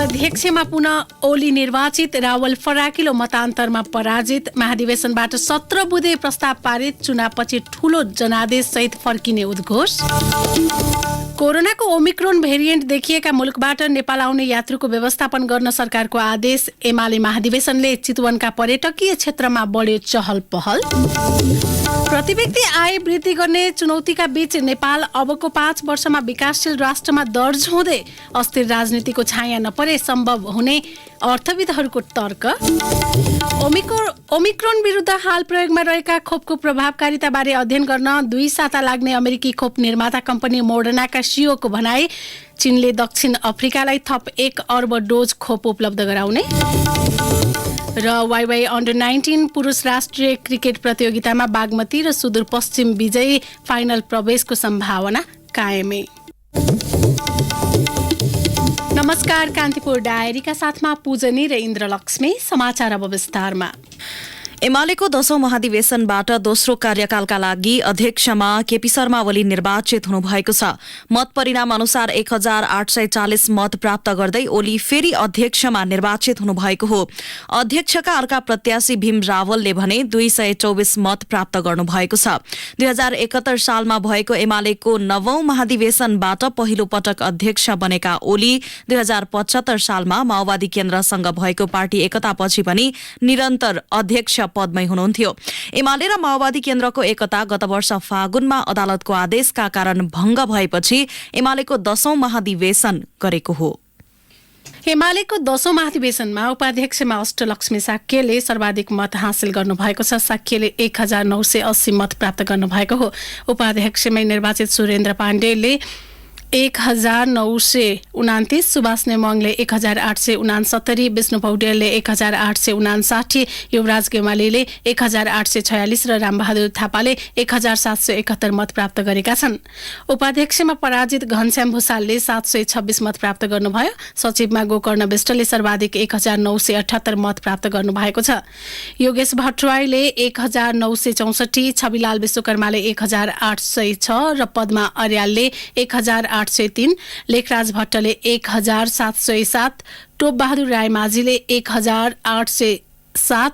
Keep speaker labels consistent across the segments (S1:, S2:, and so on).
S1: अध्यक्षमा पुनः ओली निर्वाचित, रावल फराकिलो मतान्तरमा पराजित। महाधिवेशनबाट 17 बुँदे प्रस्ताव पारित, चुनावपछि ठूलो जनादेश सहित फर्किने उद्घोष। कोरोनाको ओमिक्रोन भेरिएन्ट देखिएका मुलुकबाट नेपाल आउने यात्रुको व्यवस्थापन गर्न सरकारको आदेश। एमाले महाधिवेशनले चितवनका पर्यटकीय क्षेत्रमा बढ्यो चहल पहल। प्रति व्यक्ति आय वृद्धि गर्ने चुनौतीका बीच नेपाल अबको 5 वर्षमा विकासशील राष्ट्रमा दर्ज हुँदै अस्थिर राजनीतिको छाया नपरे सम्भव हुने अर्थविदहरूको तर्क। ओमिक्रोन विरुद्ध हाल प्रयोगमा रहेका खोपको प्रभावकारिताबारे अध्ययन गर्न 2 साता लाग्ने अमेरिकी खोप निर्माता कम्पनी मोडर्नाका सिइओको भनाई। चीनले दक्षिण अफ्रिकालाई थप 1 अर्ब डोज खोप उपलब्ध गराउने। र वाइवाई अन्डर 19 पुरुष राष्ट्रिय क्रिकेट प्रतियोगितामा बागमती र सुदूरपश्चिम विजयी फाइनल प्रवेशको सम्भावना कायमै। नमस्कार, कान्तिपुर डायरीका साथमा पूजनी र इन्द्रलक्ष्मी। समाचार अब विस्तारमा।
S2: एमालेको 10औं महाधिवेशनबाट दोस्रो कार्यकालका लागि अध्यक्षमा केपी शर्मा ओली निर्वाचित हुनुभएको छ। मत परिणाम अनुसार 1840 मत प्राप्त गर्दै ओली फेरि अध्यक्षमा निर्वाचित हुनुभएको हो। अध्यक्षका अर्का प्रत्याशी भीम रावलले भने 224 मत प्राप्त गर्नुभएको छ। 2071 सालमा भएको एमालेको 9औं महाधिवेशनबाट पहिलो पटक अध्यक्ष बनेका ओली 2075 सालमा माओवादी केन्द्रसँग भएको पार्टी एकतापछि पनि निरन्तर अध्यक्ष पदमै हुनुहुन्थ्यो। एमाले र माओवादी केन्द्रको एकता गत वर्ष फागुनमा अदालतको आदेशका कारण भंग भएपछि एमालेको 10औं महाधिवेशन गरेको हो।
S1: एमालेको 10औं महाधिवेशनमा उपाध्यक्षमा अष्टलक्ष्मी साक्यले सर्वाधिक मत हासिल गर्नुभएको छ। साक्यले 1980 मत प्राप्त गर्नुभएको हो। उपाध्यक्षमै निर्वाचित सुरेन्द्र पाण्डेले 1929, सुभाष नेमङले 1869, विष्णु पौडेलले 1859, युवराज गेवालीले 1846 र रामबहादुर थापाले 1771 मत प्राप्त गरेका छन्। उपाध्यक्षमा पराजित घनश्याम भूषालले 726 मत प्राप्त गर्नुभयो। सचिवमा गोकर्ण विष्टले सर्वाधिक 1978 मत प्राप्त गर्नुभएको छ। योगेश भट्टराईले 1964, छविलाल विश्वकर्माले 1806 र पद्मा अर्यालले 1803, लेखराज भट्टले 1707, टोप बहादुर रायमाझीले 1807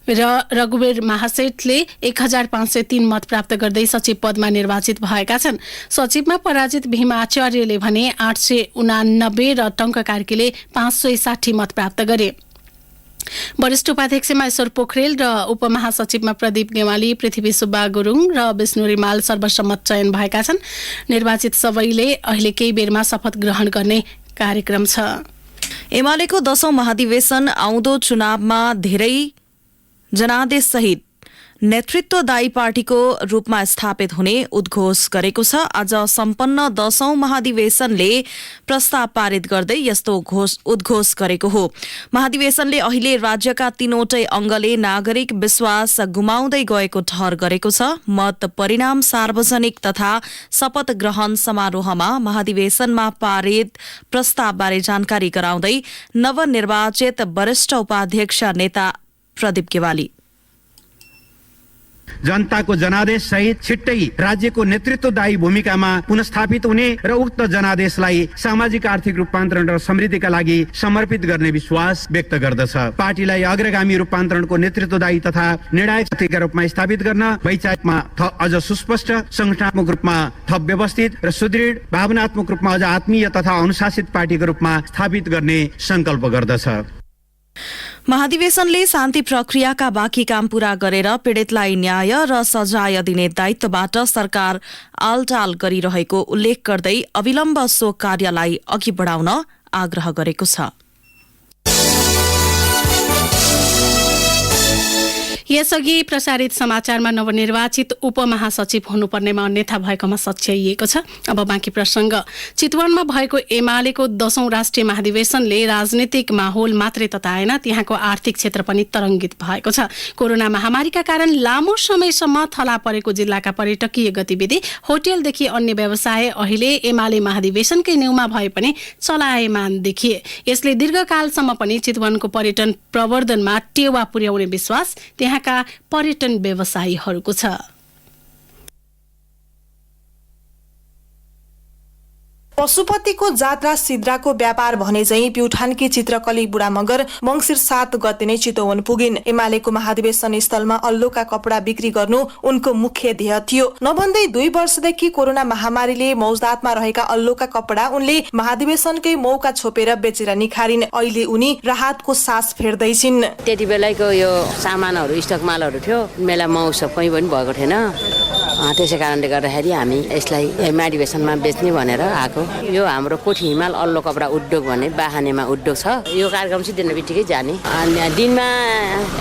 S1: र रघुवीर महासेठले 1503 मत प्राप्त गर्दै सचिव पदमा निर्वाचित भएका छन्। सचिवमा पराजित भीम आचार्यले भने 889 र टंक कार्कीले 560 मत प्राप्त गरे। वरिष्ठ उपाध्यक्षमा ईश्वर पोखरेल र उपमहासचिवमा प्रदीप गेवाली, पृथ्वी सुब्बा गुरुङ र विष्णु रिमाल सर्वसम्मत चयन भएका छन्। निर्वाचित सबैले अहिले केही बेरमा शपथ ग्रहण गर्ने कार्यक्रम छ।
S2: एमालेको 10औं महाधिवेशन आउँदो चुनावमा धेरै जनादेश सहित नेतृत्वदायी पार्टीको रूपमा स्थापित हुने उद्घोष गरेको छ। आज सम्पन्न 10औं महाधिवेशनले प्रस्ताव पारित गर्दै यस्तो उद्घोष गरेको हो। महाधिवेशनले अहिले राज्यका 3वटै अंगले नागरिक विश्वास गुमाउँदै गएको ठहर गरेको छ। मत परिणाम सार्वजनिक तथा शपथ ग्रहण समारोहमा महाधिवेशनमा पारित प्रस्तावबारे जानकारी गराउँदै नवनिर्वाचित वरिष्ठ उपाध्यक्ष नेता प्रदीप गेवाली,
S3: जनताको जनादेश सहित छिट्टै राज्यको नेतृत्वदायी भूमिकामा पुनस्थापित हुने र उक्त जनादेशलाई सामाजिक आर्थिक रूपान्तरण र समृद्धिका लागि समर्पित गर्ने विश्वास व्यक्त गर्दछ। पार्टीलाई अग्रगामी रूपान्तरणको नेतृत्वदायी तथा निर्णायक शक्तिका रूपमा स्थापित गर्न वैचारिकमा अझ सुस्पष्ट, संगठनात्मक रूपमा थप व्यवस्थित र सुदृढ, भावनात्मक रूपमा अझ आत्मीय तथा अनुशासित पार्टीको रूपमा स्थापित गर्ने संकल्प गर्दछ।
S2: महाधिवेशनले शान्ति प्रक्रियाका बाँकी काम पूरा गरेर पीडितलाई न्याय र सजाय दिने दायित्वबाट सरकार आलटाल गरिरहेको उल्लेख गर्दै अविलम्ब सो कार्यलाई अघि बढाउन आग्रह गरेको छ।
S1: यसअघि प्रसारित समाचारमा नवनिर्वाचित उपमहासचिव हुनुपर्नेमा अन्यथा भएकोमा सच्याइएको छ। अब बाँकी प्रसंग। चितवनमा भएको एमालेको 10औं राष्ट्रिय महाधिवेशनले राजनीतिक माहौल मात्रै तताएन, त्यहाँको आर्थिक क्षेत्र पनि तरंगित भएको छ। कोरोना महामारीका कारण लामो समयसम्म थला परेको जिल्लाका पर्यटकीय गतिविधि, होटलदेखि अन्य व्यवसाय अहिले एमाले महाधिवेशनकै न्यूमा भए पनि चलायमान देखिए। यसले दीर्घकालसम्म पनि चितवनको पर्यटन प्रवर्धनमा टेवा पुर्याउने विश्वास त्यहाँका पर्यटन व्यवसायीहरूको छ।
S4: पशुपतिको जात्रा सिद्राको व्यापार भने चाहिँ प्युठानकी चित्रकली बुढा मगर मंसिर 7 गते नै चितवन पुगिन्। एमालेको महाधिवेशन स्थलमा अल्लोका कपडा बिक्री गर्नु उनको मुख्य ध्येय थियो। नभन्दै 2 वर्षदेखि कोरोना महामारीले मौजदातमा रहेका अल्लोका कपडा उनले महाधिवेशनकै मौका छोपेर बेचेर निखारिन्। अहिले उनी राहतको सास फेर्दैछिन्।
S5: त्यति बेलाको यो सामानहरू स्टक मालहरू थियो, मेला महोत्सव कहीँ पनि भएको थिएन। त्यसै कारणले गर्दाखेरि हामी यसलाई महाधिवेशनमा बेच्ने भनेर आएको। यो हाम्रो कोठी हिमाल अल्लो कपडा उद्योग भन्ने बाहानेमा उद्योग छ। यो कार्यक्रम सिद्धिने बित्तिकै जाने। दिनमा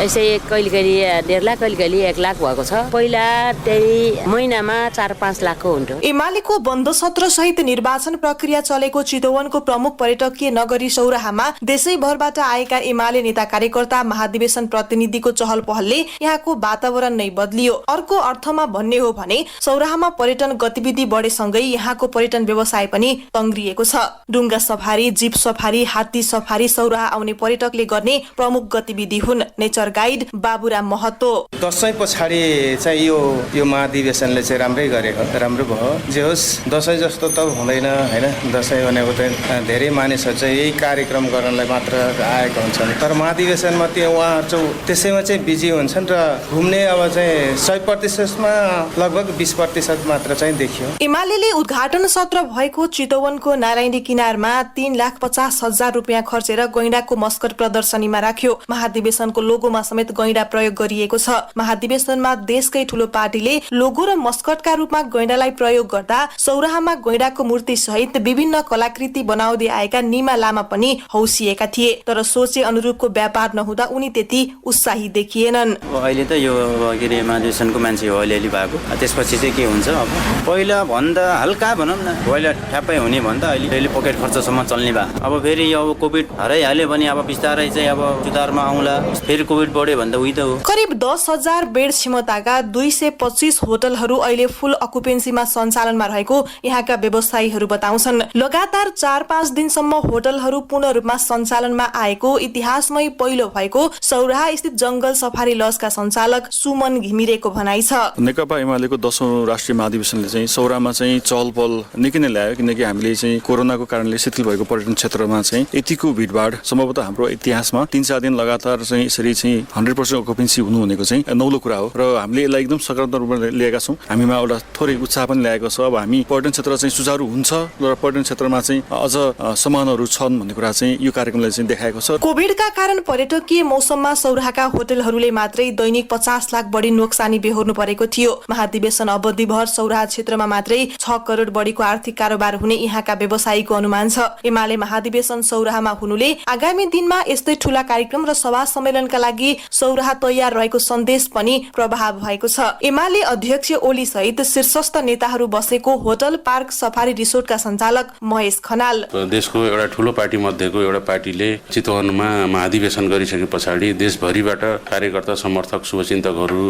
S5: यसै कहिले कहिले 1.5 लाख कहिले कहिले 1 लाख भएको छ। पहिला त्यही महिनामा 4-5 लाखको हुन्थ्यो।
S4: एमालेको बन्द सत्र सहित निर्वाचन प्रक्रिया चलेको चितवनको प्रमुख पर्यटकीय नगरी सौराहामा देशैभरबाट आएका एमाले नेता कार्यकर्ता महाधिवेशन प्रतिनिधिको चहल पहलले यहाँको वातावरण नै बदलियो। अर्को अर्थमा भन्ने हो भने सौराहामा पर्यटन गतिविधि बढेसँगै यहाँको पर्यटन व्यवसाय पनि तंग्रिएको छ। डुङ्गा सफारी, जीप सफारी, हात्ती सफारी सौराहा आउने पर्यटकले गर्ने प्रमुख गतिविधि हुन्। नेचर गाइड बाबुराम महतो
S6: दशैं पछाडि चाहिँ यो महाधिवेशनले चाहिँ राम्रै गरेको, राम्रो भयो। जे होस् दशैं जस्तो त हुँदैन हैन। दशैं भनेको चाहिँ धेरै मानिसहरू चाहिँ यही कार्यक्रम गर्नलाई मात्र आएका हुन्छन्। तर महाधिवेशनमा त्यो उहाँहरू चाहिँ त्यसैमा चाहिँ बिजी हुन्छन् र घुम्ने अब चाहिँ 100%मा लगभग 20% मात्र चाहिँ देखियो।
S4: एमालेले उद्घाटन सत्र भएको चितवनको नारायणी किनारमा 3,50,000 रुपियाँ खर्चेर गैंडाको मस्कट प्रदर्शनीमा राख्यो। महाधिवेशनको लोगोमा समेत गैंडा प्रयोग गरिएको छ। महाधिवेशनमा देशकै ठूलो पार्टीले लोगो र मस्कटका रूपमा गैंडालाई प्रयोग गर्दा सौराहामा गैंडाको मूर्ति सहित विभिन्न कलाकृति बनाउँदै आएका निमा लामा पनि हौसिएका थिए। तर सोचे अनुरूपको व्यापार नहुँदा उनी त्यति उत्साही देखिएनन्।
S7: अहिले त यो के अरे महाधिवेशनको मान्छे हो अलिअलि भएको। त्यसपछि चाहिँ के हुन्छ, अब पहिला भन्दा हल्का भनौँ न, पहिला ठ्याप्पै हुने भन्दा अहिले पकेट खर्चसम्म चल्ने भयो। अब फेरि अब कोभिड हराइहाल्यो भने अब बिस्तारै चाहिँ अब सुधारमा आउँला। फेरि कोभिड बढ्यो भन्दा उही त हो।
S4: करिब 10,000 बेड क्षमताका 225 होटलहरू अहिले फुल अकुपेन्सीमा सञ्चालनमा रहेको यहाँका व्यवसायीहरू बताउँछन्। लगातार 4-5 दिनसम्म होटलहरू पूर्ण रूपमा सञ्चालनमा आएको इतिहासमै पहिलो भएको सौराहा स्थित जंगल सफारी लजका सञ्चालक सुमन घिमिरेको भनाइ छ।
S8: नेकपा एमालेको 10औं राष्ट्रिय महाधिवेशनले चाहिँ सौराहामा चाहिँ चहल पहल निकै नै ल्यायो, किनकि हामीले चाहिँ कोरोनाको कारणले शिथिल भएको पर्यटन क्षेत्रमा चाहिँ यतिको भिडभाड सम्भवतः हाम्रो इतिहासमा 3-4 दिन लगातार चाहिँ यसरी चाहिँ 100% अकुपेन्सी हुनु भनेको चाहिँ नौलो कुरा हो र हामीले यसलाई एकदम सकारात्मक रूपमा लिएका छौँ। हामीमा एउटा थोरै उत्साह पनि ल्याएको छ। अब हामी पर्यटन क्षेत्र चाहिँ सुचारू हुन्छ र पर्यटन क्षेत्रमा चाहिँ अझ सम्मानहरू छन् भन्ने कुरा चाहिँ यो कार्यक्रमले चाहिँ देखाएको छ।
S4: कोभिडका कारण पर्यटकीय मौसममा सौराहाका होटलहरूले मात्रै दैनिक 50 लाख बढी नोक्सानी बेहोर्नु परेको थियो। महाधिवेशन अवधिभर सौराहा क्षेत्रमा मात्रै 6 करोड बढीको आर्थिक कारोबार हुने यहाँका व्यवसायीको अनुमान छ। एमाले महाधिवेशन सौराहामा हुनुले आगामी दिनमा यस्तै ठूला कार्यक्रम र सभा सम्मेलनका लागि सौराहा तयार रहेको सन्देश पनि प्रभाव भएको छ। एमाले अध्यक्ष ओली सहित शीर्षस्थ नेताहरू बसेको होटल पार्क सफारी रिसोर्टका सञ्चालक महेश खनाल
S9: देशको एउटा ठूलो पार्टी मध्येको एउटा पार्टीले चितवनमा महाधिवेशन गरिसके पछाडि देशभरिबाट कार्यकर्ता समर्थक शुभचिन्तकहरू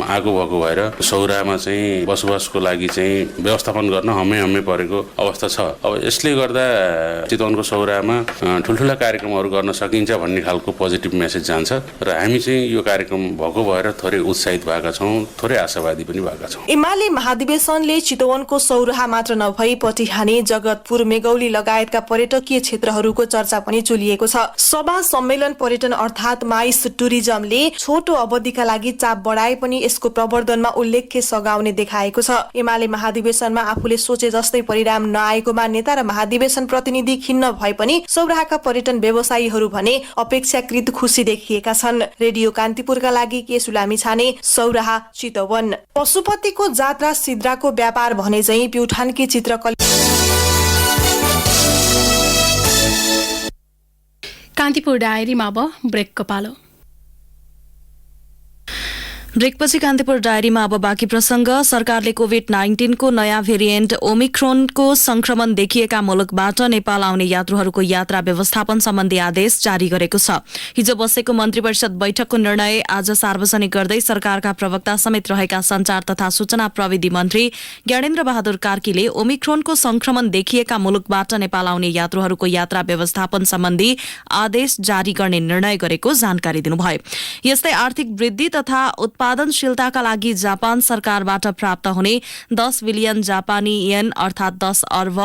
S9: आगो भएको भएर सौराहामा चाहिँ बसोबासको लागि चाहिँ व्यवस्थापन गर्न हम्मे परेको अवस्था छ। अब यसले गर्दा चितवनको सौराहामा ठुल्ठुला कार्यक्रमहरू गर्न सकिन्छ भन्ने खालको पोजिटिभ मेसेज जान्छ र हामी चाहिँ यो कार्यक्रम भएको भएर थोरै उत्साहित भएका छौँ, थोरै आशावादी पनि भएका छौँ।
S4: एमाले महाधिवेशनले चितवनको सौराहा मात्र नभई पटिहानी, जगतपुर, मेगौली लगायतका पर्यटकीय क्षेत्रहरूको चर्चा पनि चुलिएको छ। सभा सम्मेलन पर्यटन अर्थात् माइस टुरिज्मले छोटो अवधिका लागि चाप बढाए पनि यसको प्रवर्धनमा उल्लेख्य सघाउने देखाएको छ। एमाले महाधिवेशनमा आफूले सोचे जस्तै परिणाम नआएकोमा नेता र महाधिवेशन प्रतिनिधि खिन्न भए पनि सौराहाका पर्यटन व्यवसायीहरू भने अपेक्षाकृत खुसी देखिएका छन्। रेडियो कान्तिपुरका लागि केशु लामिछाने, सौराहा, चितवन। पशुपतिको जात्रा सिद्राको व्यापार भने चाहिँ प्युठानकी चित्रकली
S1: कान्तिपुर डायरीमा अब ब्रेकको पालो।
S2: ब्रेकपछि कान्तिपुर डायरीमा अब बाँकी प्रसंग। सरकारले कोभिड-19 को नयाँ भेरिएन्ट ओमिक्रोनको संक्रमण देखिएका मुलुकबाट नेपाल आउने यात्रुहरूको यात्रा व्यवस्थापन सम्बन्धी आदेश जारी गरेको छ। हिजो बसेको मन्त्री परिषद बैठकको निर्णय आज सार्वजनिक गर्दै सरकारका प्रवक्ता समेत रहेका संचार तथा सूचना प्रविधि मन्त्री ज्ञानेन्द्र बहादुर कार्कीले ओमिक्रोनको संक्रमण देखिएका मुलुकबाट नेपाल आउने यात्रुहरूको यात्रा व्यवस्थापन सम्बन्धी आदेश जारी गर्ने निर्णय गरेको जानकारी दिनुभयो। यस्तै आर्थिक वृद्धि तथा उत्पादनशीलताका लागि जापान सरकारबाट प्राप्त हुने 10 बिलियन जापानी येन अर्थात 10 अर्ब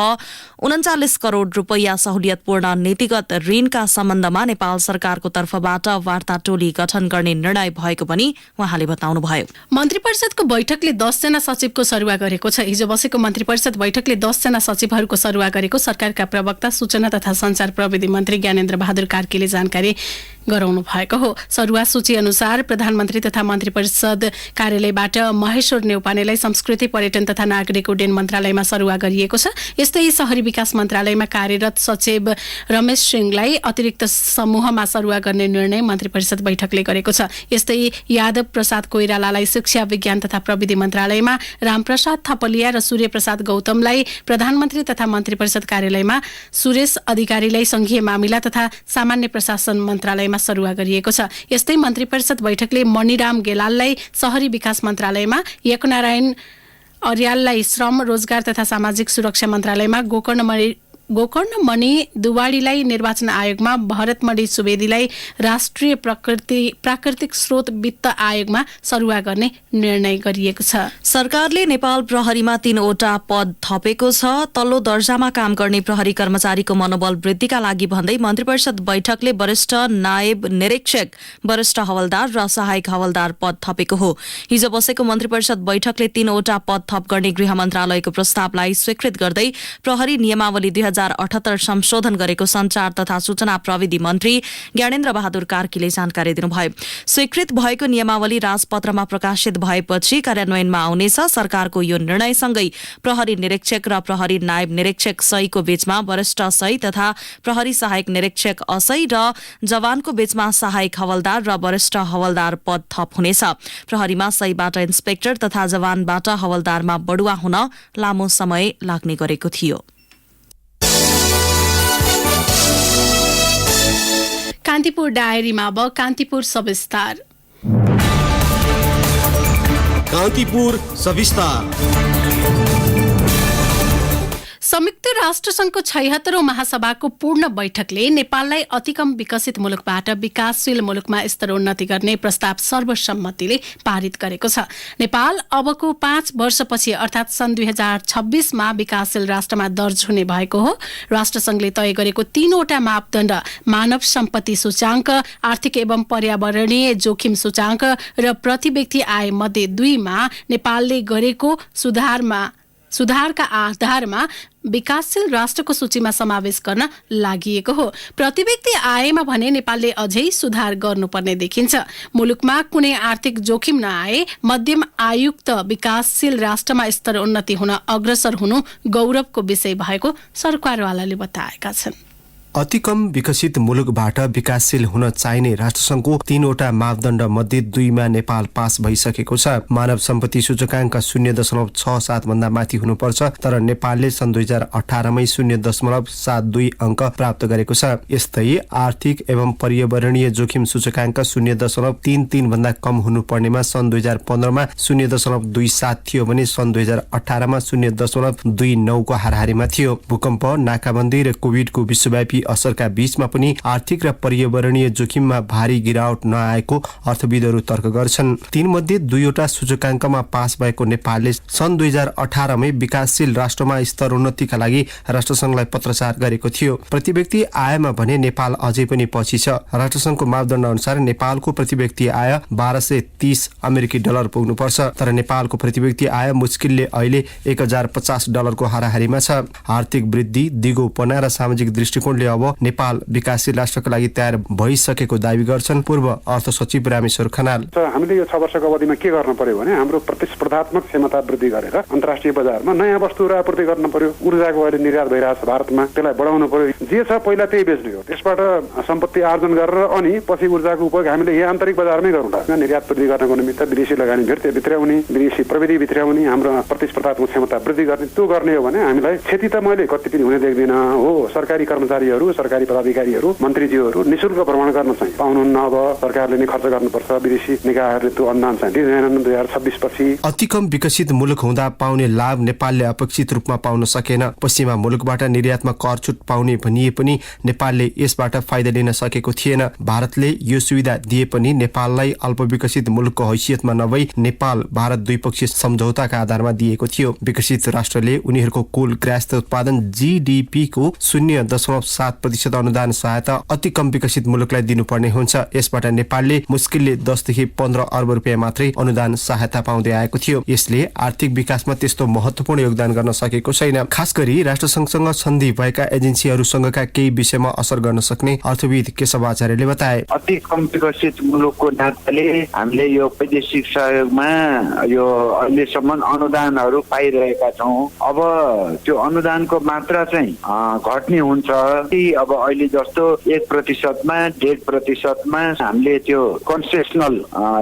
S2: 39 करोड़ रूपैयाँ सहुलियतपूर्ण नीतिगत ऋणका सम्बन्धमा नेपाल सरकारको तर्फबाट वार्ता टोली गठन गर्ने निर्णय भएको पनि उहाँले बताउनुभयो।
S1: मन्त्री परिषदको बैठकले 10 जना सचिवको सरुवा गरेको छ। हिजो बसेको मन्त्री परिषद बैठकले 10 जना सचिवहरूको सरुवा गरेको सरकारका प्रवक्ता सूचना तथा संचार प्रविधि मन्त्री ज्ञानेन्द्र बहादुर कार्कीले जानकारी गराउनु भएको हो। सरुवा सूची अनुसार प्रधानमन्त्री तथा मन्त्री परिषद कार्यालयबाट महेश्वर नेउपानेलाई संस्कृति पर्यटन तथा नागरिक उड्डयन मन्त्रालयमा सरुवा गरिएको छ। यस्तै शहरी विकास मन्त्रालयमा कार्यरत सचिव रमेश सिंहलाई अतिरिक्त समूहमा सरुवा गर्ने निर्णय मन्त्री परिषद बैठकले गरेको छ। यस्तै यादव प्रसाद कोइरालालाई शिक्षा विज्ञान तथा प्रविधि मन्त्रालयमा, रामप्रसाद थपलिया र सूर्य प्रसाद गौतमलाई प्रधानमन्त्री तथा मन्त्री परिषद कार्यालयमा, सुरेश अधिकारीलाई संघीय मामिला तथा सामान्य प्रशासन मन्त्रालयमा सरुवा गरिएको छ। यस्तै मन्त्री परिषद बैठकले मणिराम गेलाललाई शहरी विकास मन्त्रालयमा, एकनारायण अर्याललाई श्रम रोजगार तथा सामाजिक सुरक्षा मन्त्रालयमा, गोकर्णमणि दुवाडीलाई निर्वाचन आयोगमा, भरतमणि सुवेदीलाई राष्ट्रिय प्राकृतिक स्रोत वित्त आयोगमा सरुवा गर्ने निर्णय गरिएको छ।
S2: सरकारले नेपाल प्रहरीमा 3वटा पद थपेको छ। तल्लो दर्जामा काम गर्ने प्रहरी कर्मचारीको मनोबल वृद्धिका लागि भन्दै मन्त्री परिषद बैठकले वरिष्ठ नायब निरीक्षक, वरिष्ठ हवलदार र सहायक हवलदार पद थपेको हो। हिजो बसेको मन्त्री परिषद बैठकले 3वटा पद थप गर्ने गृह मन्त्रालयको प्रस्तावलाई स्वीकृत गर्दै प्रहरी नियमावली 2078 संशोधन गरेको संचार तथा सूचना प्रविधि मन्त्री ज्ञानेन्द्र बहादुर कार्कीले जानकारी दिनुभयो। स्वीकृत भएको नियमावली राजपत्रमा प्रकाशित भएपछि कार्यान्वयनमा आउनेछ। सरकारको यो निर्णयसँगै प्रहरी निरीक्षक र प्रहरी नायब निरीक्षक सहीको बीचमा वरिष्ठ सही तथा प्रहरी सहायक निरीक्षक असही र जवानको बीचमा सहायक हवलदार र वरिष्ठ हवलदार पद थप हुनेछ। प्रहरीमा सहीबाट इन्सपेक्टर तथा जवानबाट हवलदारमा बढुवा हुन लामो समय लाग्ने गरेको थियो।
S1: कान्तिपुर डायरीमा अब कान्तिपुर सविस्तार।
S10: कान्तिपुर सविस्तार।
S1: संयुक्त राष्ट्रसंघको 76औं महासभाको पूर्ण बैठकले नेपाललाई अतिकम विकसित मुलुकबाट विकासशील मुलुकमा स्तरोन्नति गर्ने प्रस्ताव सर्वसम्मतिले पारित गरेको छ। नेपाल अबको 5 वर्षपछि अर्थात सन् 2026 मा विकासशील राष्ट्रमा दर्ज हुने भएको हो। राष्ट्रसंघले तय गरेको 3वटा मापदण्ड मानव सम्पत्ति सूचाङ्क, आर्थिक एवं पर्यावरणीय जोखिम सूचाङ्क र प्रति व्यक्ति आय मध्ये 2 मा नेपालले गरेको सुधारका आधारमा विकासशील राष्ट्रको सूचीमा समावेश गर्न लागि हो। प्रति व्यक्ति आयमा भने नेपालले अझै सुधार गर्नुपर्ने देखिन्छ। मुलुकमा कुनै आर्थिक जोखिम नआए मध्यम आयुक्त विकासशील राष्ट्रमा स्तर उन्नति हुन अग्रसर हुनु गौरवको विषय भएको सरकारवालाले बताएका छन्।
S10: अतिकम विकसित मुलुकबाट विकासशील हुन चाहिने राष्ट्रसंघको 3वटा मापदण्ड मध्ये 2 मा नेपाल पास भइसकेको छ। मानव सम्पत्ति सूचकाङ्क 0.67 भन्दा माथि हुनुपर्छ, तर नेपालले सन् 2018 मै 0.72 अङ्क प्राप्त गरेको छ। यस्तै आर्थिक एवं पर्यावरणीय जोखिम सूचकाङ्क 0.33 भन्दा कम हुनुपर्नेमा सन् 2015 मा 0.27 थियो भने सन् 2018 मा 0.29 को हाराहारीमा थियो। भूकम्प, नाकाबन्दी र कोभिडको विश्वव्यापी असरका बीचमा पनि आर्थिक र पर्यावरणीय जोखिममा भारी गिरावट नआएको अर्थविदहरू तर्क गर्छन्। 3 मध्ये 2वटा सूचकाङ्कमा पास भएको नेपालले सन् 2018 मै विकासशील राष्ट्रमा स्तरोन्नतिका लागि राष्ट्रसंघलाई पत्रचार गरेको थियो। प्रति व्यक्ति आयमा भने नेपाल अझै पनि पछि छ। राष्ट्रसंघको मापदण्ड अनुसार नेपालको प्रति व्यक्ति आय $1230 अमेरिकी डलर पुग्नुपर्छ, तर नेपालको प्रति व्यक्ति आय मुस्किलले अहिले $1050 को हाराहारीमा छ। आर्थिक वृद्धि, दिगोपना र सामाजिक दृष्टिकोणले अब नेपाल विकासशील राष्ट्रका लागि तयार भइसकेको दावी गर्छन् पूर्व अर्थ सचिव रामेश्वर खनाल।
S11: हामीले यो 6 वर्षको अवधिमा के गर्न पर्यो भने हाम्रो प्रतिस्पर्धात्मक क्षमता वृद्धि गरेर अन्तर्राष्ट्रिय बजारमा नयाँ वस्तुहरू आपूर्ति गर्न पर्यो। ऊर्जाको अहिले निर्यात भइरहेको छ भारतमा, त्यसलाई बढाउनु पर्यो। जे छ पहिला त्यही बेच्ने हो, त्यसबाट सम्पत्ति आर्जन गरेर अनि पछि ऊर्जाको उपयोग हामीले यहाँ आन्तरिक बजारमै गरौँला। निर्यात वृद्धि गर्नको निमित्त विदेशी लगानी भेट्दै भित्र्याउने, विदेशी प्रविधि भित्र्याउने, हाम्रो प्रतिस्पर्धात्मक क्षमता वृद्धि गर्ने, त्यो गर्ने हो भने हामीलाई क्षति त मैले कति पनि हुने देख्दिनँ हो। सरकारी कर्मचारी मन्त्रीहरू, सरकारी पदाधिकारीहरू, मन्त्रीज्यूहरू निशुल्क भ्रमण गर्न चाहिँ पाउनुहुन्न। अब सरकारले नै खर्च गर्नुपर्छ, विदेशी निकायहरूले त्यो अनुदान चाहिँ दिँदैनन् 2026 पछि।
S10: अति कम विकसित मुलुक हुँदा पाउने लाभ नेपालले अपेक्षित रूपमा पाउन सकेन। पश्चिमा मुलुकबाट निर्यातमा कर छुट पाउने भनिए पनि नेपालले यसबाट फाइदा लिन सकेको थिएन। भारतले यो सुविधा दिए पनि नेपाललाई अल्पविकसित मुलुकको हैसियतमा नभई नेपाल भारत द्विपक्षीय सम्झौताका आधारमा दिएको थियो। विकसित राष्ट्रले उनीहरूको कुल गृहस्थ उत्पादन GDP को 0.7% अनुदान सहायता अति कम विकसित मुलुकलाई दिनुपर्ने हुन्छ। यसबाट नेपालले मुस्किलले 10 देखि 15 अर्ब रुपियाँ मात्रै अनुदान सहायता पाउँदै आएको थियो। यसले आर्थिक विकासमा त्यस्तो महत्त्वपूर्ण योगदान गर्न सकेको छैन। खास गरी राष्ट्रसंघसँग सन्धि भएका एजेन्सीहरूसँगका केही विषयमा असर गर्न सक्ने अर्थविद केशव आचार्यले बताए।
S12: अति कम विकसित मुलुकको नाताले हामीले यो वैदेशिक सहयोगमा यो अहिलेसम्म अनुदानहरू पाइरहेका छौँ। अब त्यो अनुदानको मात्रा चाहिँ घट्ने हुन्छ कि अब अहिले जस्तो 1% मा 1.5% मा हामीले त्यो कन्सेसनल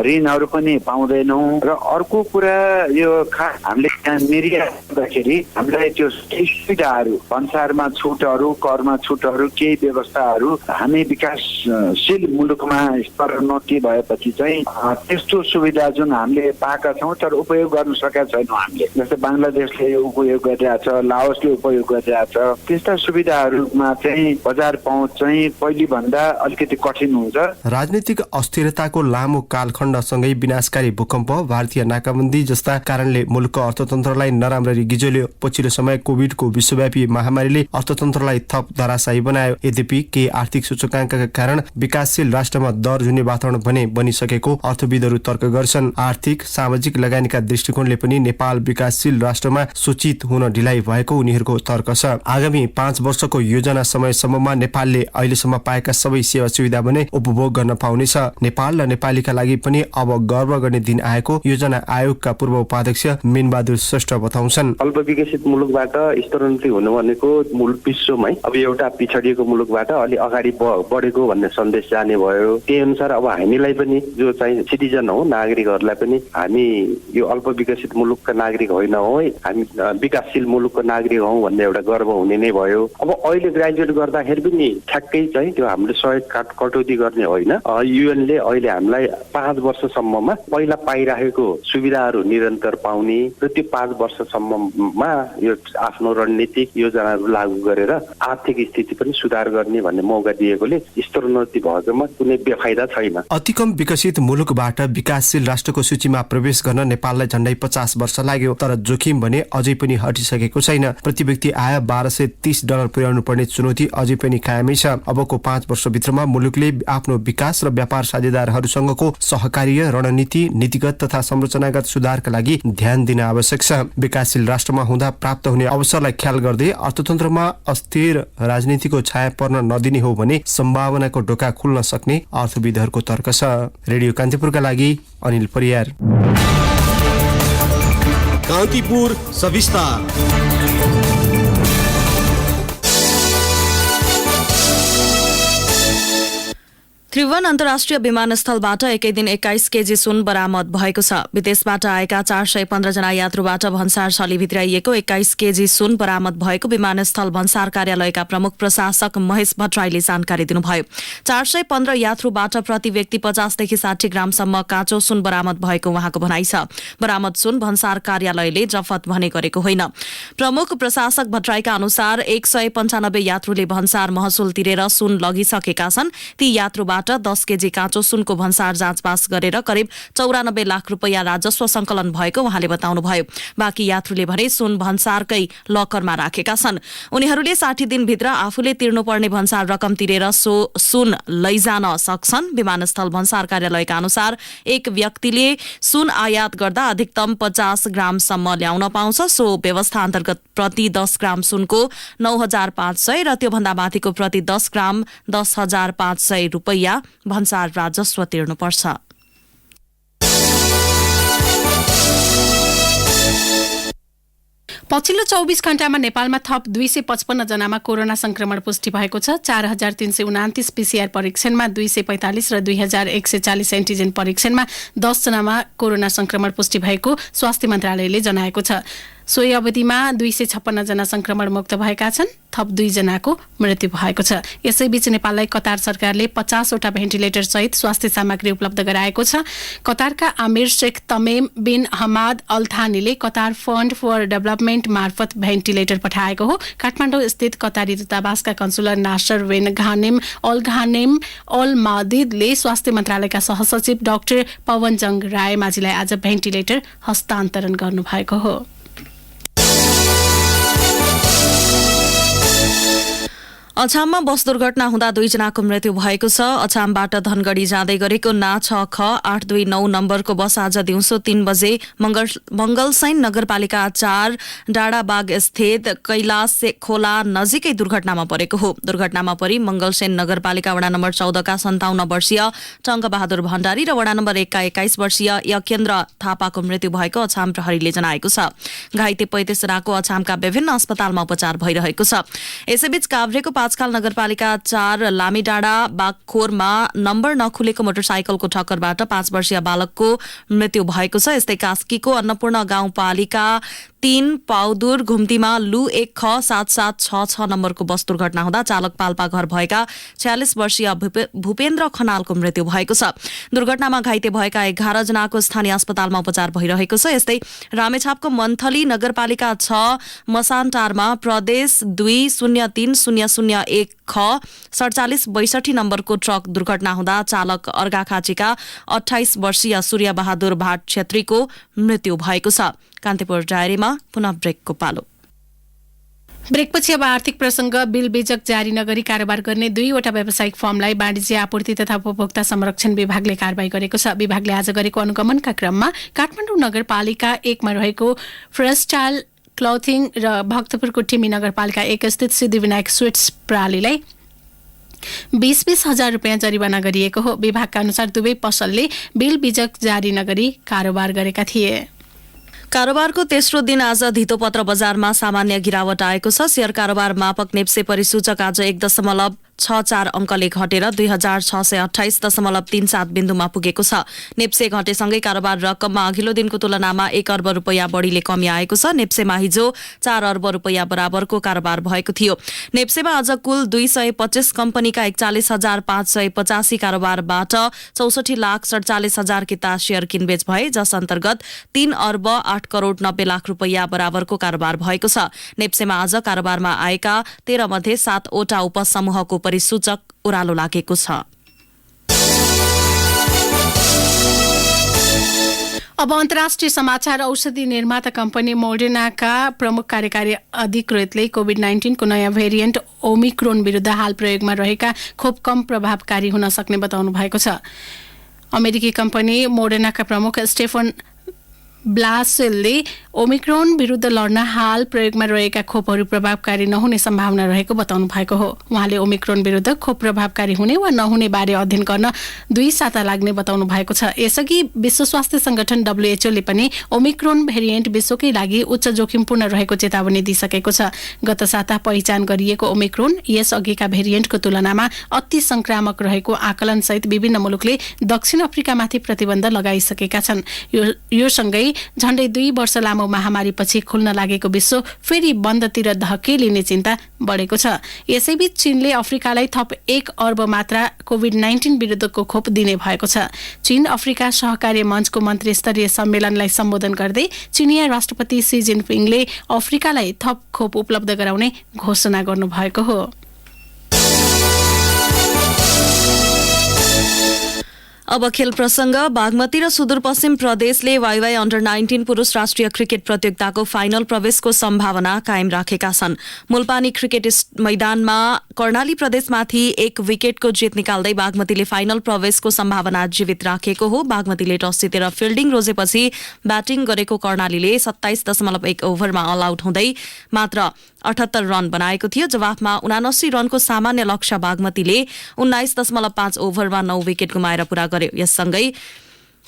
S12: ऋणहरू पनि पाउँदैनौँ। र अर्को कुरा यो हामीले निर्यात गर्दाखेरि हामीलाई त्यो सुविधाहरू भन्सारमा छुटहरू, करमा छुटहरू, केही व्यवस्थाहरू हामी विकासशील मुलुकमा स्तरोन्नति भएपछि चाहिँ त्यस्तो सुविधा जुन हामीले पाएका छौँ तर उपयोग गर्न सकेका छैनौँ हामीले। जस्तै बङ्गलादेशले यो उपयोग गरिरहेछ, लाओसले उपयोग गरिरहेछ। त्यस्ता सुविधाहरूमा चाहिँ बजार पहुँच चाहिँ पहिले भन्दा अलिकति कठिन हुन्छ।
S10: राजनीतिक अस्थिरताको लामो कालखण्डसँगै विनाशकारी भूकम्प, भारतीय नाकाबन्दी जस्ता कारणले मुलुकको अर्थतन्त्रलाई नराम्ररी गिजोल्यो। पछिल्लो समय कोभिडको विश्वव्यापी महामारीले अर्थतन्त्रलाई थप धराशायी बनायो। यद्यपि केही आर्थिक सूचकाङ्कका कारण विकासशील राष्ट्रमा दर जुने वातावरण भने बनिसकेको अर्थविदहरू तर्क गर्छन्। आर्थिक सामाजिक लगानीका दृष्टिकोणले पनि नेपाल विकासशील राष्ट्रमा सूचित हुन ढिलाइ भएको उनीहरूको तर्क छ। आगामी 5 वर्षको योजना समयसम्ममा नेपालले अहिलेसम्म पाएका सबै सेवा सुविधा भने उपभोग गर्न पाउनेछ। नेपाल र नेपालीका लागि पनि अब गर्व गर्ने दिन आएको योजना आयोगका पूर्व उपाध्यक्ष मीनबहादुर श्रेष्ठ बताउँछन्।
S13: अल्पविकसित मुलुकबाट स्तरोन्नति हुनु भनेको मुलुक विश्वमै अब एउटा पिछडिएको मुलुकबाट अलि अगाडि बढेको भन्ने सन्देश जाने भयो। त्यही अनुसार अब हामीलाई पनि जो चाहिँ सिटिजन हो, नागरिकहरूलाई पनि हामी यो अल्पविकसित मुलुकका नागरिक होइन हो, हामी विकासशील मुलुकको नागरिक हौ भन्ने एउटा गर्व हुने नै भयो। अब अहिले ग्रेजुएट गर्दाखेरि पनि ठ्याक्कै चाहिँ त्यो हामीले सहयोग कटौती गर्ने होइन। युएनले अहिले हामीलाई 5 वर्षसम्ममा पहिला पाइरहेको सुविधाहरू निरन्तर पाउने र त्यो 5 वर्षसम्ममा यो आफ्नो रणनीतिक योजनाहरू लागू गरेर आर्थिक स्थिति पनि सुधार गर्ने भन्ने मौका दिएकोले स्तरोन्नति भएकोमा कुनै बेफाइदा छैन।
S10: अति कम विकसित मुलुकबाट विकासशील राष्ट्रको सूचीमा प्रवेश गर्न नेपाललाई झण्डै 50 वर्ष लाग्यो। तर जोखिम भने अझै पनि हटिसकेको छैन। प्रति व्यक्ति आय $1230 पुर्याउनु पर्ने चुनौती अझै पनि कायमै छ। अबको 5 वर्षभित्रमा मुलुकले आफ्नो विकास र व्यापार साझेदारहरूसँगको सहकार्य रणनीति, नीतिगत तथा संरचनागत सुधारका लागि ध्यान दिन आवश्यक छ। विकासशील राष्ट्रमा हुँदा प्राप्त हुने अवसरलाई ख्याल गर्दै अर्थतन्त्रमा अस्थिर राजनीतिको छाया पर्न नदिने हो भने सम्भावनाको ढोका खुल्न सक्ने अर्थविदहरूको तर्क छ। रेडियो कान्तिपुरका लागि अनिल परियार।
S14: कान्तिपुर सविस्तार।
S2: त्रिभुवन अन्तर्राष्ट्रिय विमानस्थलबाट एकै दिन 21 केजी सुन बरामद भएको छ। विदेशबाट आएका 415 जना यात्रुबाट भन्सार छली भित्राइएको 21 केजी सुन बरामद भएको विमानस्थल भन्सार कार्यालयका प्रमुख प्रशासक महेश भट्टराईले जानकारी दिनुभयो। 415 यात्रुबाट प्रति व्यक्ति 50 देखि 60 ग्रामसम्म काँचो सुन बरामद भएको उहाँको भनाइ छ। बरामद सुन भन्सार कार्यालयले जफत भने गरेको होइन। प्रमुख प्रशासक भट्टराईका अनुसार 195 यात्रुले भन्सार महसुल तिरेर सुन लगिसकेका छन्। ती यात्रुबाट 10 केजी काँचो सुनको भन्सार जाँचपास गरेर करिब 94 लाख रुपैयाँ राजस्व संकलन भएको उहाँले बताउनुभयो। बाँकी यात्रुले भने सुन भन्सारकै लकरमा राखेका छन्। उनीहरूले 60 दिनभित्र आफूले तिर्नुपर्ने भन्सार रकम तिरेर सुन लैजान सक्छन्। विमानस्थल भन्सार कार्यालयका अनुसार एक व्यक्तिले सुन आयात गर्दा अधिकतम 50 ग्रामसम्म ल्याउन पाउँछ। सो व्यवस्था अन्तर्गत प्रति 10 ग्राम सुनको 9,500 र त्योभन्दा माथिको प्रति 10 ग्राम 10,500 रुपैयाँ भन्सार राजस्व तिर्नुपर्छ।
S1: पछिल्लो 24 घण्टामा नेपालमा थप 255 जनामा कोरोना संक्रमण पुष्टि भएको छ। 4,329 पीसीआर परीक्षणमा 245 र 2,140 एन्टिजेन परीक्षणमा 10 जनामा कोरोना संक्रमण पुष्टि भएको स्वास्थ्य मन्त्रालयले जनाएको छ। सोही अवधिमा 256 जना संक्रमण मुक्त भएका छन्, थप 2 जनाको मृत्यु भएको छ। यसैबीच नेपाललाई कतार सरकारले 50 वटा भेन्टिलेटर सहित स्वास्थ्य सामग्री उपलब्ध गराएको छ। कतारका Amir Sheikh Tamim bin Hamad Al थानीले कतार फन्ड फर डेभलपमेन्ट मार्फत भेन्टिलेटर पठाएको हो। काठमाडौँ स्थित कतारी दूतावासका कन्सुलर नासर वेन घानेम अल मादिदले स्वास्थ्य मन्त्रालयका सहसचिव डाक्टर पवन जंग राय माझीलाई आज भेन्टिलेटर हस्तान्तरण गर्नुभएको हो।
S2: अछाममा बस दुर्घटना हुँदा 2 जनाको मृत्यु भएको छ। अछामबाट धनगढी जाँदै गरेको ना 6 ख 829 नम्बरको बस आज दिउँसो 3 बजे मंगलसैन नगरपालिका 4 डाँडाबाग स्थित कैलाश खोला नजिकै दुर्घटनामा परेको हो। दुर्घटनामा परि मंगलसैन नगरपालिका वडा नम्बर 14 का 57 वर्षीय टंकबहादुर भण्डारी र वडा नम्बर 1 का 21 वर्षीय यकेन्द्र थापाको मृत्यु भएको अछाम प्रहरीले जनाएको छ। घाइते 35 जनाको अछामका विभिन्न अस्पतालमा उपचार भइरहेको छ। यसैबीच काभ्रेको पाँचखाल नगरपालिका 4 लामीडाँडा बागखोरमा नम्बर नखुलेको मोटरसाइकलको ठक्करबाट 5 वर्षीय बालकको मृत्यु भएको छ। यस्तै कास्कीको अन्नपूर्ण गाउँपालिका 3 पाउदुर घुम्तीमा लु 1 ख 7766 नम्बरको बस दुर्घटना हुँदा चालक पाल्पा घर भएका 46 वर्षीय भूपेन्द्र खनालको मृत्यु भएको छ। दुर्घटनामा घाइते भएका 11 जनाको स्थानीय अस्पतालमा उपचार भइरहेको छ। यस्तै रामेछापको मन्थली नगरपालिका 6 मसानटारमा प्रदेश 2030001 ख 4762 नम्बरको ट्रक दुर्घटना हुँदा चालक अर्घाखाँचीका 28 वर्षीय सूर्यबहादुर भाट छेत्रीको मृत्यु भएको छ। कान्तिपुर डायरीमा पुनः ब्रेकको पालो।
S1: ब्रेकपछि अब आर्थिक प्रसंग। बिल बीजक जारी नगरी कारोबार गर्ने 2 वटा व्यावसायिक फर्मलाई वाणिज्य आपूर्ति तथा उपभोक्ता संरक्षण विभागले कारबाही गरेको छ। विभागले आज गरेको अनुगमनका क्रममा काठमाडौँ नगरपालिका 1 मा रहेको फ्रेस्टाइल क्लोथिङ र भक्तपुरको टिमी नगरपालिका 1 स्थित सिद्धिविनायक स्वीट्स प्रणालीलाई 20-20 हजार रुपियाँ जरिवाना गरिएको हो। विभागका अनुसार दुवै पसलले बिल बीजक जारी नगरी कारोबार गरेका थिए।
S2: कारोबारको तेस्रो दिन आज धितोपत्र बजारमा सामान्य गिरावट आएको छ। शेयर कारोबार मापक नेप्से परिसूचक आज 1.64 अंकले घटेर 2628.37 बिन्दुमा पुगेको छ। नेप्से घटेसँगै कारोबार रकममा अघिल्लो दिनको तुलनामा 1 अर्ब रुपियाँ बढीले कमी आएको छ। नेप्सेमा हिजो 4 अर्ब रुपियाँ बराबरको कारोबार भएको थियो। नेप्सेमा आज कुल 225 कम्पनीका 41,585 कारोबारबाट 64,47,000 किता शेयर किनबेच भए, जस अन्तर्गत 3 अर्ब 8 करोड 90 लाख रुपियाँ बराबरको कारोबार भएको छ। नेप्सेमा आज कारोबारमा आएका 13 मध्ये 7 वटा उपसमूहको परिसूचक ओह्रालो लागेको छ।
S1: अब अन्तर्राष्ट्रिय समाचार। औषधि निर्माता कम्पनी मोडर्नाका प्रमुख कार्यकारी अधिकृतले कोभिड-19 को नयाँ भेरिएन्ट ओमिक्रोन विरुद्ध हाल प्रयोगमा रहेका खोप कम प्रभावकारी हुन सक्ने बताउनु भएको छ। अमेरिकी कम्पनी मोडर्नाका प्रमुख स्टेफन ब्लासेलले ओमिक्रोन विरुद्ध लड्न हाल प्रयोगमा रहेका खोपहरू प्रभावकारी नहुने सम्भावना रहेको बताउनु भएको हो। उहाँले ओमिक्रोन विरुद्ध खोप प्रभावकारी हुने वा नहुने बारे अध्ययन गर्न 2 साता लाग्ने बताउनु भएको छ। यसअघि विश्व स्वास्थ्य संगठन WHO ले पनि ओमिक्रोन भेरिएन्ट विश्वकै लागि उच्च जोखिमपूर्ण रहेको चेतावनी दिइसकेको छ। गत साता पहिचान गरिएको ओमिक्रोन यस अघिका भेरिएन्टको तुलनामा अति संक्रामक रहेको आकलनसहित विभिन्न मुलुकले दक्षिण अफ्रिकामाथि प्रतिबन्ध लगाइसकेका छन्। यो सँगै झण्डै 2 वर्ष लामो महामारीपछि खुल्न लागेको विश्व फेरि बन्दतिर धकेलिने चिन्ता बढेको छ। यसैबीच चीनले अफ्रिकालाई थप 1 अर्ब मात्रा कोभिड-19 विरुद्धको खोप दिने भएको छ। चीन अफ्रिका सहकार्य मञ्चको मन्त्री स्तरीय सम्मेलनलाई सम्बोधन गर्दै चीनिया राष्ट्रपति सी जिनपिङले अफ्रिकालाई थप खोप उपलब्ध गराउने घोषणा गर्नुभएको हो।
S2: अब खेल प्रसंग। बागमती र सुदूरपश्चिम प्रदेशले वाइवाई अन्डर 19 पुरुष राष्ट्रिय क्रिकेट प्रतियोगिताको फाइनल प्रवेशको सम्भावना कायम राखेका छन्। मुलपानी क्रिकेट मैदानमा कर्णाली प्रदेशमाथि 1 विकेटको जित निकाल्दै बागमतीले फाइनल प्रवेशको सम्भावना जीवित राखेको हो। बागमतीले टस जितेर फिल्डिङ रोजेपछि ब्याटिङ गरेको कर्णालीले 27.1 ओभरमा अल आउट हुँदै मात्र 78 रन बनाएको थियो। जवाफमा 79 रनको सामान्य लक्ष्य बागमतीले 19.5 ओभरमा 9 विकेट गुमाएर पूरा गर्यो। यससँगै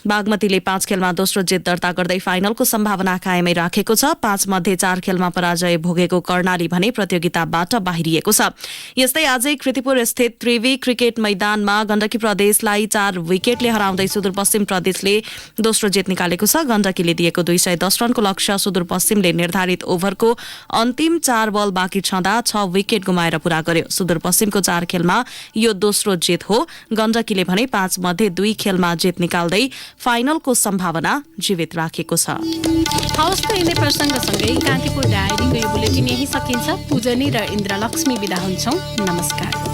S2: बागमतीले 5 खेलमा दोस्रो जित दर्ता गर्दै फाइनलको सम्भावना कायमै राखेको छ। 5 मध्ये 4 खेलमा पराजय भोगेको कर्णाली भने प्रतियोगिताबाट बाहिरिएको छ। यस्तै आजै कृतिपुर स्थित त्रिवी क्रिकेट मैदानमा गण्डकी प्रदेशलाई 4 विकेटले हराउँदै सुदूरपश्चिम प्रदेशले दोस्रो जित निकालेको छ। गण्डकीले दिएको 210 रनको लक्ष्य सुदूरपश्चिमले निर्धारित ओभरको अन्तिम 4 बल बाँकी छँदा 6 विकेट गुमाएर पूरा गर्यो। सुदूरपश्चिमको 4 खेलमा यो दोस्रो जित हो। गण्डकीले भने 5 मध्ये 2 खेलमा जित निकाल्दै फाइनलको सम्भावना जीवित राखेको छ।
S1: हवस् त यिनै प्रसङ्गसँगै कान्तिपुर डायरीको यो बुलेटिन यही सकिन्छ। पूजनी र इन्द्रलक्ष्मी बिदा हुन्छौँ। नमस्कार।